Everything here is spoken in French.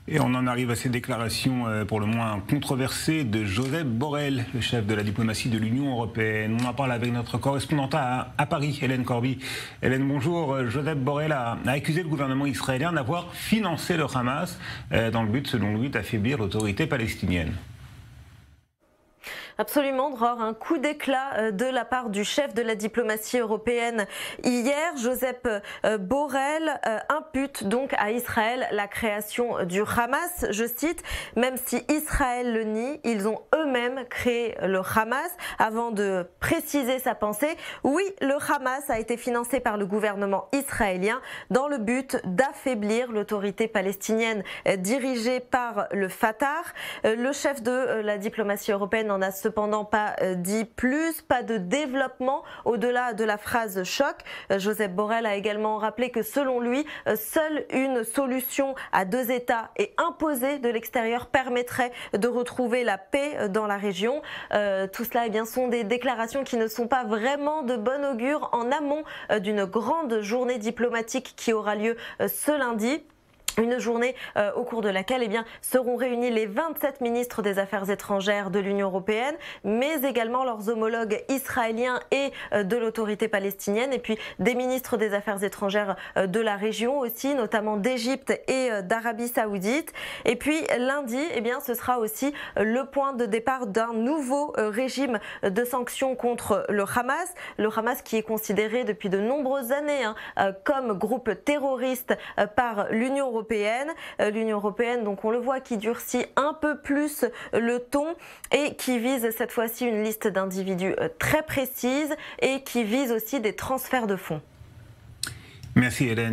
Et on en arrive à ces déclarations pour le moins controversées de Josep Borrell, le chef de la diplomatie de l'Union européenne. On en parle avec notre correspondante à Paris, Hélène Corby. Hélène, bonjour. Josep Borrell a accusé le gouvernement israélien d'avoir financé le Hamas dans le but, selon lui, d'affaiblir l'autorité palestinienne. Absolument, Dror, un coup d'éclat de la part du chef de la diplomatie européenne hier. Josep Borrell impute donc à Israël la création du Hamas. Je cite, même si Israël le nie, ils ont eux-mêmes créé le Hamas. Avant de préciser sa pensée, oui, le Hamas a été financé par le gouvernement israélien dans le but d'affaiblir l'autorité palestinienne dirigée par le Fatah. Le chef de la diplomatie européenne en a cependant pas dit plus, pas de développement au-delà de la phrase choc. Josep Borrell a également rappelé que selon lui, seule une solution à deux États et imposée de l'extérieur permettrait de retrouver la paix dans la région. Tout cela sont des déclarations qui ne sont pas vraiment de bon augure en amont d'une grande journée diplomatique qui aura lieu ce lundi. Une journée au cours de laquelle seront réunis les 27 ministres des Affaires étrangères de l'Union européenne, mais également leurs homologues israéliens et de l'autorité palestinienne, et puis des ministres des Affaires étrangères de la région aussi, notamment d'Égypte et d'Arabie Saoudite. Et puis lundi, ce sera aussi le point de départ d'un nouveau régime de sanctions contre le Hamas qui est considéré depuis de nombreuses années comme groupe terroriste par l'Union européenne. L'Union européenne, donc on le voit, qui durcit un peu plus le ton et qui vise cette fois-ci une liste d'individus très précise et qui vise aussi des transferts de fonds. Merci Hélène.